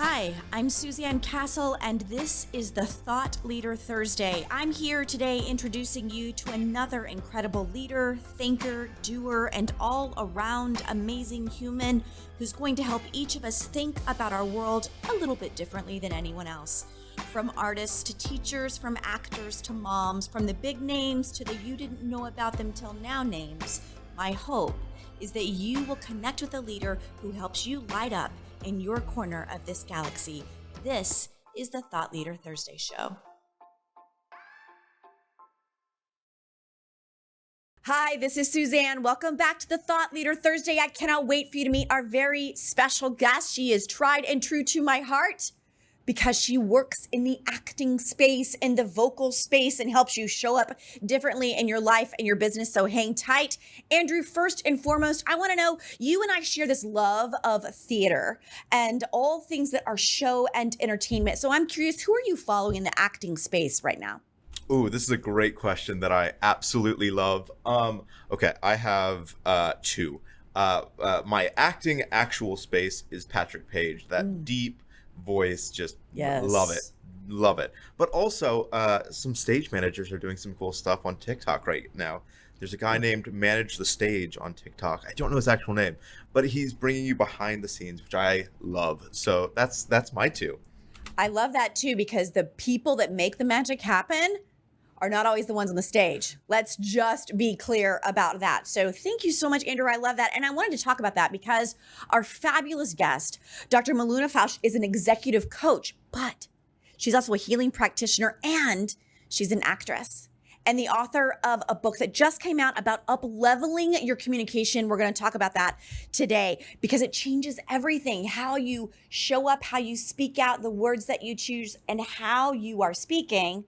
Hi, I'm Suzanne Castle, and this is the Thought Leader Thursday. I'm here today introducing you to another incredible leader, thinker, doer, and all-around amazing human who's going to help each of us think about our world a little bit differently than anyone else. From artists to teachers, from actors to moms, from the big names to the you didn't know about them till now names, my hope is that you will connect with a leader who helps you light up in your corner of this galaxy. This is the Thought Leader Thursday show. Hi, this is Suzanne. Welcome back to the Thought Leader Thursday. I cannot wait for you to meet our very special guest. She is tried and true to my heart because she works in the acting space and the vocal space and helps you show up differently in your life and your business. So hang tight. Andrew, first and foremost, I want to know, you and I share this love of theater and all things that are show and entertainment. So I'm curious, who are you following in the acting space right now? Ooh, this is a great question that I absolutely love. Okay, I have two. My acting actual space is Patrick Page, that deep voice, just love it. But also, some stage managers are doing some cool stuff on TikTok right now. There's a guy named Manage the Stage on TikTok. I don't know his actual name, but he's bringing you behind the scenes, which I love. So that's my two. I love that too, because the people that make the magic happen are not always the ones on the stage. Let's just be clear about that. So thank you so much, Andrew. I love that. And I wanted to talk about that because our fabulous guest, Dr. Miluna Fausch, is an executive coach, but she's also a healing practitioner and she's an actress and the author of a book that just came out about up-leveling your communication. We're going to talk about that today because it changes everything. How you show up, how you speak out, the words that you choose, and how you are speaking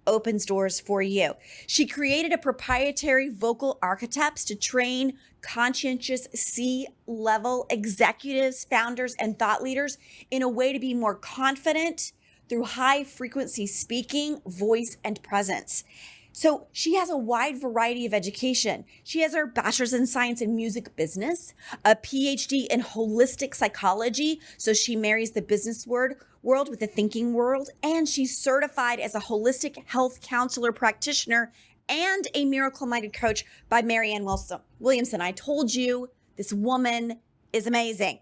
opens doors for you. She created a proprietary Vocal Archetypes to train conscientious C-level executives, founders, and thought leaders in a way to be more confident through high-frequency speaking, voice, and presence. So she has a wide variety of education. She has her bachelor's in science and music business, a PhD in holistic psychology. So she marries the business world with the thinking world. And she's certified as a holistic health counselor practitioner and a miracle-minded coach by Marianne Williamson. I told you this woman is amazing.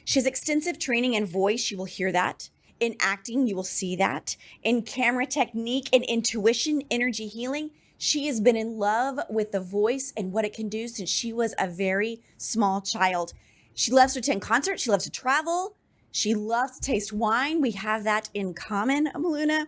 She has extensive training in voice. You will hear that. In acting, you will see that. In camera technique and intuition, energy healing, she has been in love with the voice and what it can do since she was a very small child. She loves to attend concerts. She loves to travel. She loves to taste wine. We have that in common, Miluna.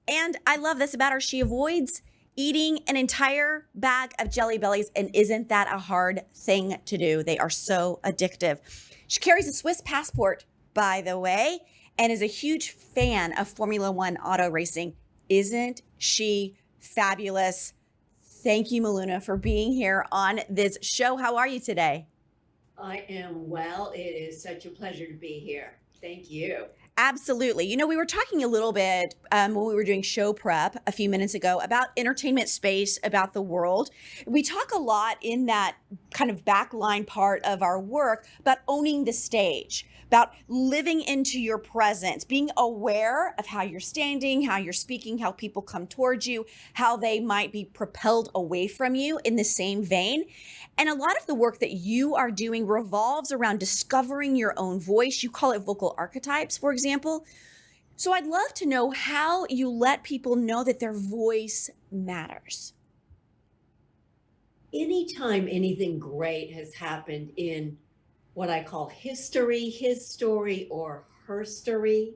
And I love this about her. She avoids eating an entire bag of Jelly Bellies, and isn't that a hard thing to do? They are so addictive. She carries a Swiss passport, by the way, and is a huge fan of Formula One auto racing. Isn't she fabulous? Thank you, Miluna, for being here on this show. How are you today? I am well. It is such a pleasure to be here. Thank you. Absolutely. You know, we were talking a little bit when we were doing show prep a few minutes ago about entertainment space, about the world. We talk a lot in that kind of backline part of our work about owning the stage, about living into your presence, being aware of how you're standing, how you're speaking, how people come towards you, how they might be propelled away from you in the same vein. And a lot of the work that you are doing revolves around discovering your own voice. You call it vocal archetypes, for example. So I'd love to know how you let people know that their voice matters. Anytime anything great has happened in what I call history, his story, or her story,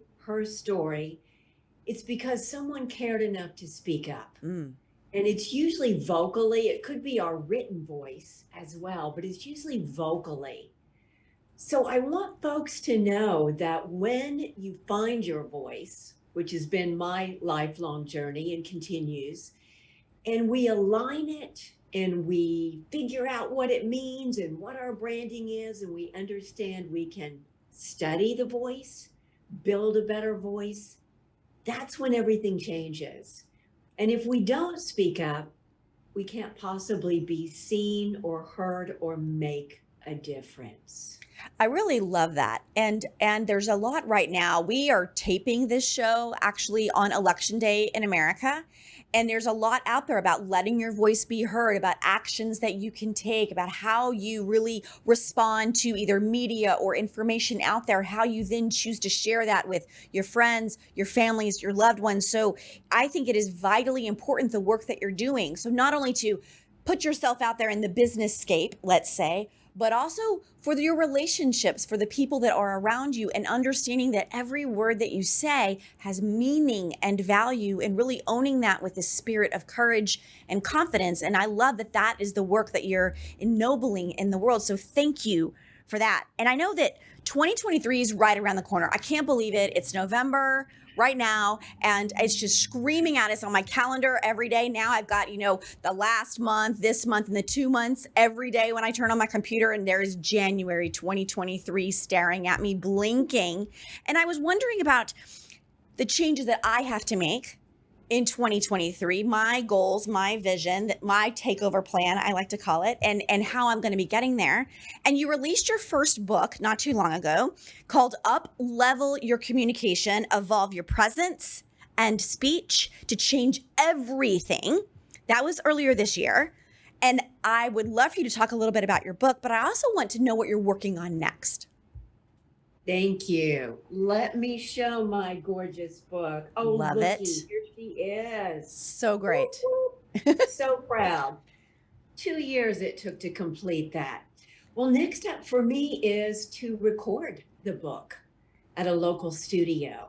it's because someone cared enough to speak up. And it's usually vocally. It could be our written voice as well, but it's usually vocally. So I want folks to know that when you find your voice, which has been my lifelong journey and continues, and we align it and we figure out what it means and what our branding is, and we understand we can study the voice, build a better voice, that's when everything changes. And if we don't speak up, we can't possibly be seen or heard or make a difference. I really love that. And there's a lot right now. We are taping this show actually on election day in America. And there's a lot out there about letting your voice be heard, about actions that you can take, about how you really respond to either media or information out there, how you then choose to share that with your friends, your families, your loved ones. So I think it is vitally important, the work that you're doing. So not only to put yourself out there in the business scape, let's say, but also for your relationships, for the people that are around you, and understanding that every word that you say has meaning and value, and really owning that with the spirit of courage and confidence. And I love that that is the work that you're ennobling in the world. So thank you for that. And I know that 2023 is right around the corner. I can't believe it. It's November right now, and it's just screaming at us on my calendar every day. Now I've got, the last month, this month, and the 2 months every day when I turn on my computer, and there's January 2023 staring at me, blinking. And I was wondering about the changes that I have to make in 2023, my goals, my vision, my takeover plan, I like to call it, and how I'm going to be getting there. And you released your first book not too long ago called Uplevel Your Communication, Evolve Your Presence and Speech to Change Everything. That was earlier this year. And I would love for you to talk a little bit about your book, but I also want to know what you're working on next. Thank you. Let me show my gorgeous book. Oh, Love looky, it. here she is. So great. So proud. 2 years it took to complete that. Well, next up for me is to record the book at a local studio.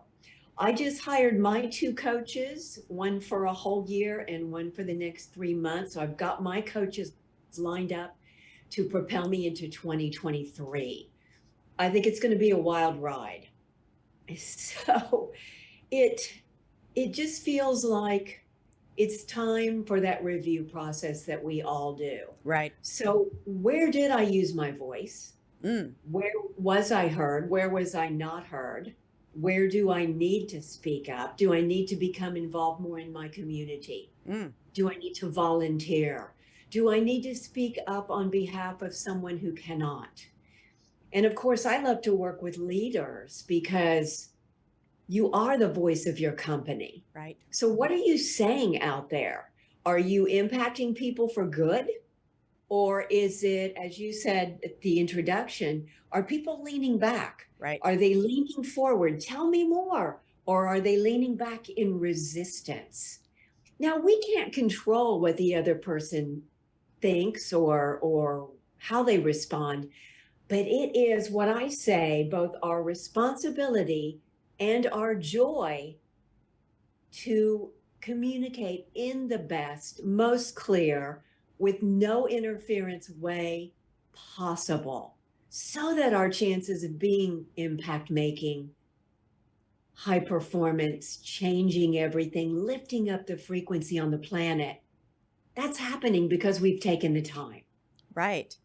I just hired my 2 coaches, one for a whole year and one for the next 3 months. So I've got my coaches lined up to propel me into 2023. I think it's going to be a wild ride. So it just feels like it's time for that review process that we all do. Right. So where did I use my voice? Where was I heard? Where was I not heard? Where do I need to speak up? Do I need to become involved more in my community? Do I need to volunteer? Do I need to speak up on behalf of someone who cannot? And of course, I love to work with leaders because you are the voice of your company. Right. So what are you saying out there? Are you impacting people for good? Or is it, as you said at the introduction, are people leaning back? Right. Are they leaning forward? Tell me more. Or are they leaning back in resistance? Now, we can't control what the other person thinks or how they respond, but it is what I say, both our responsibility and our joy to communicate in the best, most clear, with no interference way possible, so that our chances of being impact making, high performance, changing everything, lifting up the frequency on the planet, that's happening because we've taken the time. Right.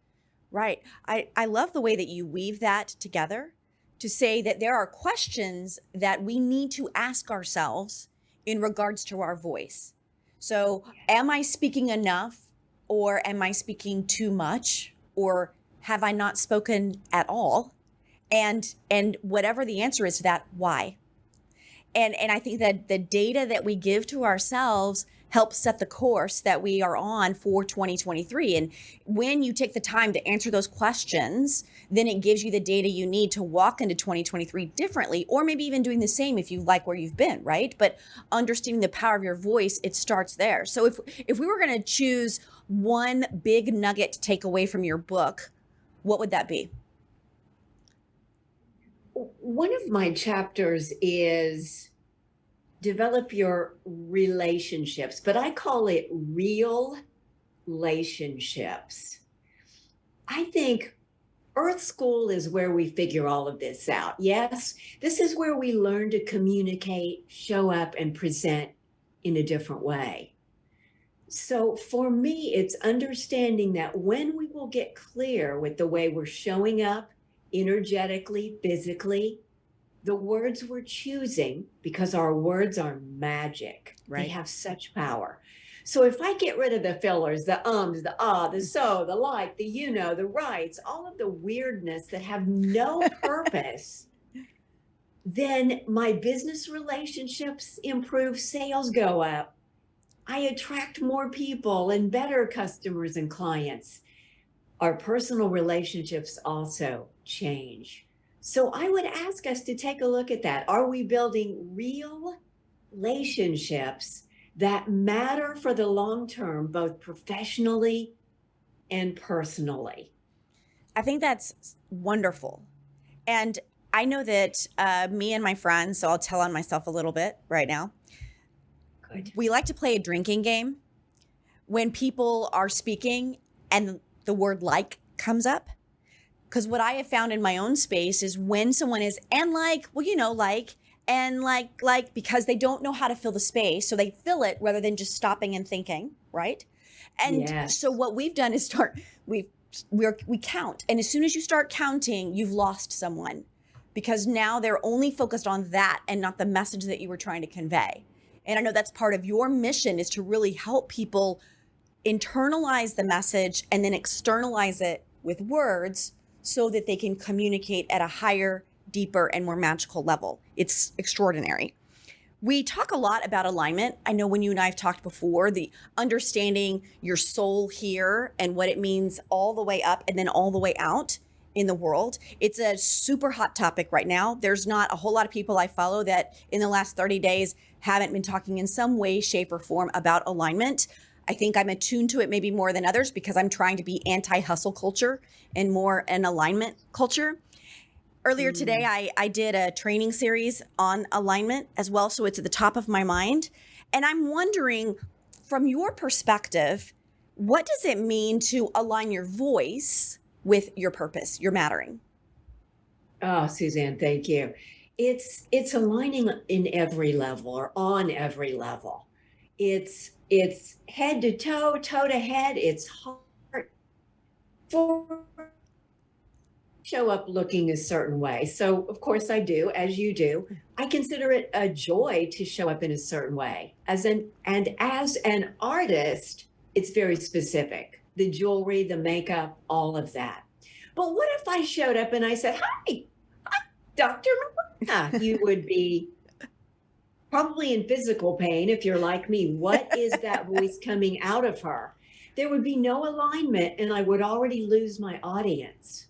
Right. I love the way that you weave that together to say that there are questions that we need to ask ourselves in regards to our voice. So, am I speaking enough, or am I speaking too much, or have I not spoken at all? And whatever the answer is to that, why? And I think that the data that we give to ourselves helps set the course that we are on for 2023. And when you take the time to answer those questions, then it gives you the data you need to walk into 2023 differently, or maybe even doing the same if you like where you've been, right? But understanding the power of your voice, it starts there. So if we were going to choose one big nugget to take away from your book, what would that be? One of my chapters is develop your relationships, but I call it real relationships. I think Earth School is where we figure all of this out. Yes, this is where we learn to communicate, show up, and present in a different way. So for me, it's understanding that when we will get clear with the way we're showing up energetically, physically, the words we're choosing, because our words are magic. Right. They have such power. So if I get rid of the fillers, the ums, the the so, the like, the you know, the rights, all of the weirdness that have no purpose, then my business relationships improve, sales go up. I attract more people and better customers and clients. Our personal relationships also change. So I would ask us to take a look at that. Are we building real relationships that matter for the long term, both professionally and personally? I think that's wonderful. And I know that me and my friends, so I'll tell on myself a little bit right now. Good. We like to play a drinking game when people are speaking and the word like comes up. Because what I have found in my own space is when someone is, and like, well, you know, like, and like, because they don't know how to fill the space. So they fill it rather than just stopping and thinking, right? And Yes. so what we've done is we count. And as soon as you start counting, you've lost someone because now they're only focused on that and not the message that you were trying to convey. And I know that's part of your mission is to really help people internalize the message and then externalize it with words so that they can communicate at a higher, deeper, and more magical level. It's extraordinary. We talk a lot about alignment. I know when you and I have talked before, the understanding your soul here and what it means all the way up and then all the way out in the world. It's a super hot topic right now. There's not a whole lot of people I follow that in the last 30 days haven't been talking in some way, shape, or form about alignment. I think I'm attuned to it maybe more than others because I'm trying to be anti-hustle culture and more an alignment culture. Earlier today, I did a training series on alignment as well, so it's at the top of my mind. And I'm wondering, from your perspective, what does it mean to align your voice with your purpose, your mattering? Oh, Suzanne, thank you. It's aligning in every level or on every level. It's head to toe, toe to head. It's heart for show up looking a certain way. So of course I do, as you do. I consider it a joy to show up in a certain way. As an artist, it's very specific. The jewelry, the makeup, all of that. But what if I showed up and I said, "Hi, I'm Dr. Miluna?" You would be probably in physical pain if you're like me. What is that voice coming out of her? There would be no alignment and I would already lose my audience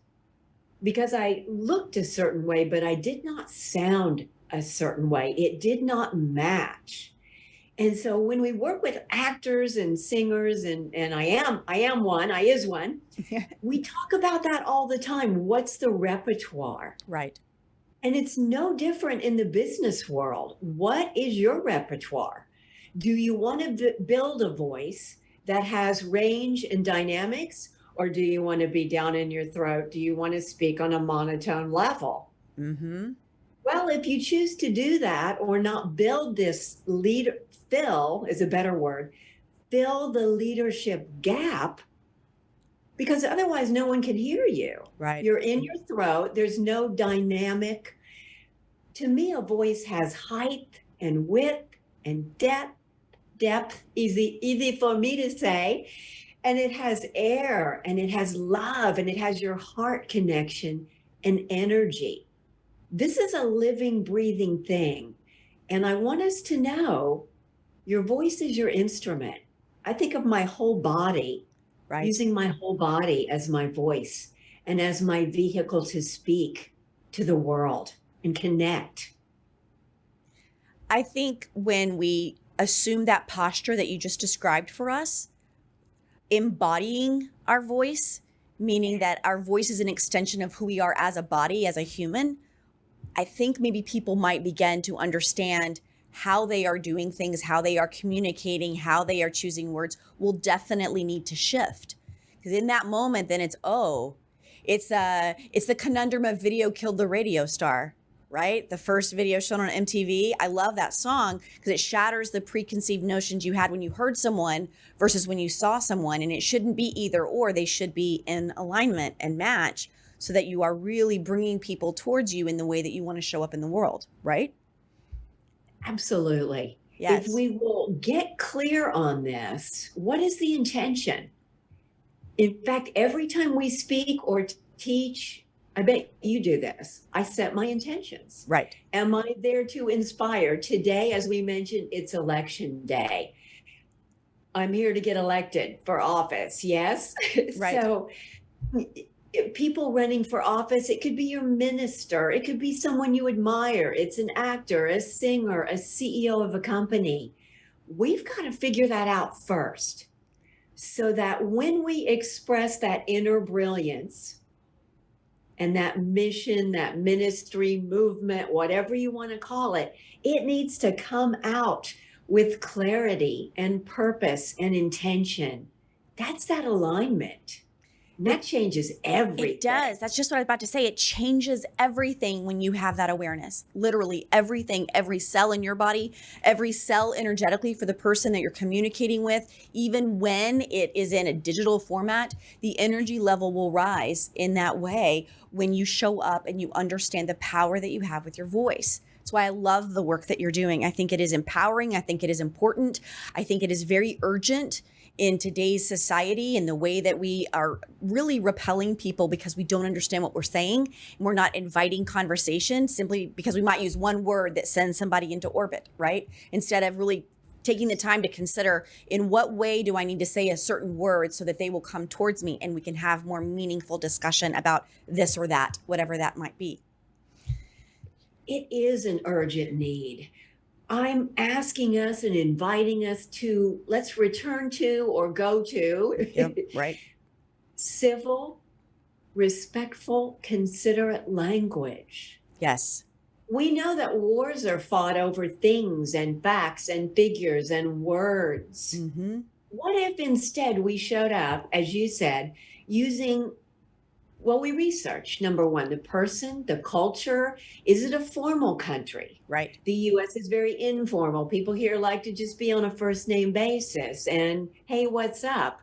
because I looked a certain way, but I did not sound a certain way. It did not match. And so when we work with actors and singers, and I is one, we talk about that all the time. What's the repertoire? Right. And it's no different in the business world. What is your repertoire? Do you want to build a voice that has range and dynamics, or do you want to be down in your throat? Do you want to speak on a monotone level? Mm-hmm. Well, if you choose to do that or not build this fill is a better word, fill the leadership gap, because otherwise no one can hear you. Right. You're in your throat. There's no dynamic. To me, a voice has height and width and depth, easy for me to say. And it has air and it has love and it has your heart connection and energy. This is a living, breathing thing. And I want us to know your voice is your instrument. I think of my whole body, Right. using my whole body as my voice and as my vehicle to speak to the world and connect. I think when we assume that posture that you just described for us, embodying our voice, meaning that our voice is an extension of who we are as a body, as a human, I think maybe people might begin to understand how they are doing things, how they are communicating, how they are choosing words will definitely need to shift. Because in that moment, then it's the conundrum of video killed the radio star, right? The first video shown on MTV. I love that song because it shatters the preconceived notions you had when you heard someone versus when you saw someone. And it shouldn't be either or. They should be in alignment and match so that you are really bringing people towards you in the way that you want to show up in the world, right? Absolutely. If Yes. we will get clear on this, what is the intention? In fact, every time we speak or teach, I bet you do this. I set my intentions. Right. Am I there to inspire? Today, as we mentioned, it's election day. I'm here to get elected for office. Yes. Right. So people running for office, it could be your minister, it could be someone you admire, it's an actor, a singer, a CEO of a company. We've got to figure that out first, so that when we express that inner brilliance and that mission, that ministry, movement, whatever you want to call it, it needs to come out with clarity and purpose and intention. That's that alignment. And that changes everything. It does. That's just what I was about to say. It changes everything when you have that awareness. Literally everything, every cell in your body, every cell energetically for the person that you're communicating with, even when it is in a digital format, the energy level will rise in that way when you show up and you understand the power that you have with your voice. That's why I love the work that you're doing. I think it is empowering. I think it is important. I think it is very urgent in today's society, and the way that we are really repelling people because we don't understand what we're saying. And we're not inviting conversation simply because we might use one word that sends somebody into orbit, right? Instead of really taking the time to consider, in what way do I need to say a certain word so that they will come towards me and we can have more meaningful discussion about this or that, whatever that might be. It is an urgent need. I'm asking us and inviting us to, let's return to or go to Yep, right. civil, respectful, considerate language. Yes. We know that wars are fought over things and facts and figures and words. Mm-hmm. What if instead we showed up, as you said, using, well, we researched, number one, the person, the culture. Is it a formal country? Right. The US is very informal. People here like to just be on a first name basis and, hey, what's up?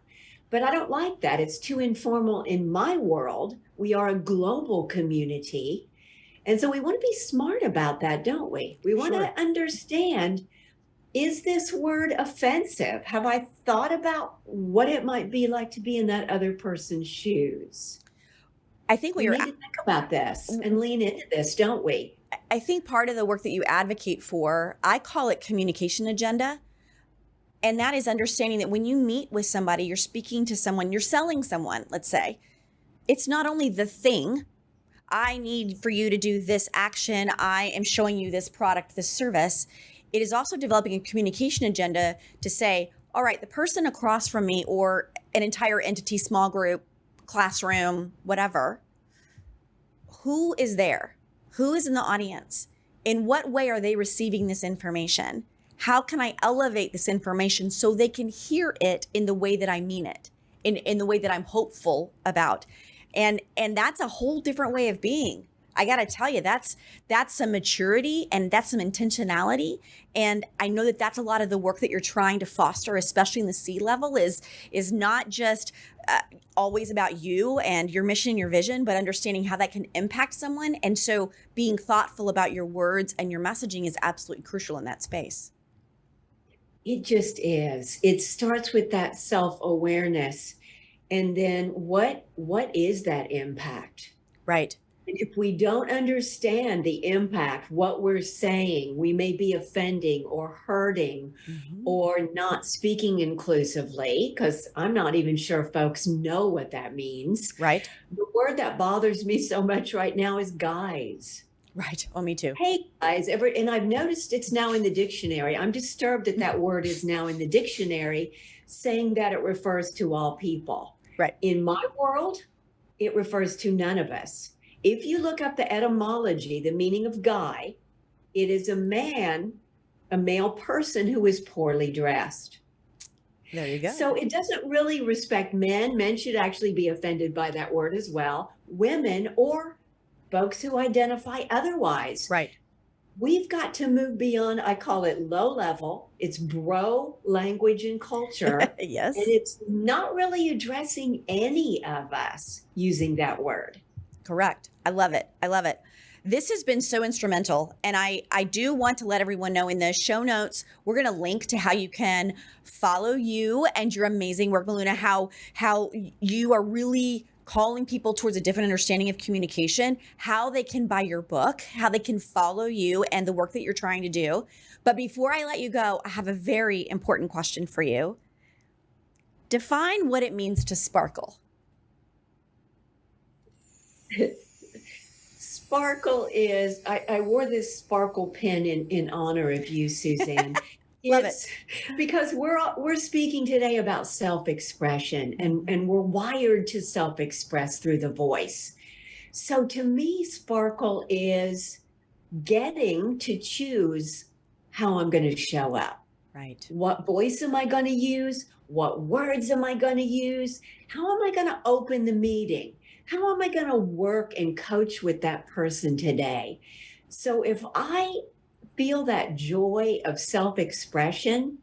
But I don't like that. It's too informal in my world. We are a global community. And so we want to be smart about that, don't we? We want Sure. to understand, is this word offensive? Have I thought about what it might be like to be in that other person's shoes? I think what We you're need to think about this and lean into this, don't we? I think part of the work that you advocate for, I call it communication agenda. And that is understanding that when you meet with somebody, you're speaking to someone, you're selling someone, let's say, it's not only the thing, I need for you to do this action, I am showing you this product, this service. It is also developing a communication agenda to say, all right, the person across from me or an entire entity, small group, classroom, whatever, who is there? Who is in the audience? In what way are they receiving this information? How can I elevate this information so they can hear it in the way that I mean it, in the way that I'm hopeful about? And that's a whole different way of being. I got to tell you, that's some maturity and that's some intentionality. And I know that that's a lot of the work that you're trying to foster, especially in the C level, is not just always about you and your mission, your vision, but understanding how that can impact someone. And so being thoughtful about your words and your messaging is absolutely crucial in that space. It just is. It starts with that self-awareness. And then what is that impact? Right. And if we don't understand the impact, what we're saying, we may be offending or hurting or not speaking inclusively, because I'm not even sure folks know what that means. Right. The word that bothers me so much right now is guys. Right. Oh, me too. Hey guys, and I've noticed it's now in the dictionary. I'm disturbed that that word is now in the dictionary, saying that it refers to all people. Right. In my world, it refers to none of us. If you look up the etymology, the meaning of guy, it is a man, a male person who is poorly dressed. There you go. So it doesn't really respect men. Men should actually be offended by that word as well. Women or folks who identify otherwise. Right. We've got to move beyond, I call it low level. It's bro language and culture. Yes. And it's not really addressing any of us using that word. Correct. I love it. I love it. This has been so instrumental. And I do want to let everyone know in the show notes, we're going to link to how you can follow you and your amazing work, Miluna, how you are really calling people towards a different understanding of communication, how they can buy your book, how they can follow you and the work that you're trying to do. But before I let you go, I have a very important question for you. Define what it means to sparkle. Sparkle is, I wore this sparkle pen in honor of you, Suzanne. Love It's because we're speaking today about self-expression, and we're wired to self-express through the voice. So to me, sparkle is getting to choose how I'm going to show up. Right. What voice am I going to use? What words am I going to use? How am I going to open the meeting? How am I going to work and coach with that person today? So if I feel that joy of self-expression,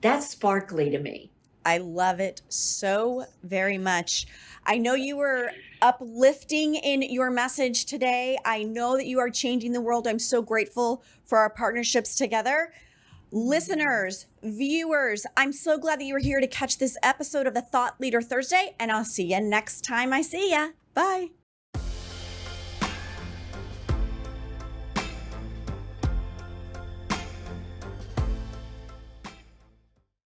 that's sparkly to me. I love it so very much. I know you were uplifting in your message today. I know that you are changing the world. I'm so grateful for our partnerships together. Listeners, viewers, I'm so glad that you were here to catch this episode of the Thought Leader Thursday, and I'll see you next time I see ya. Bye.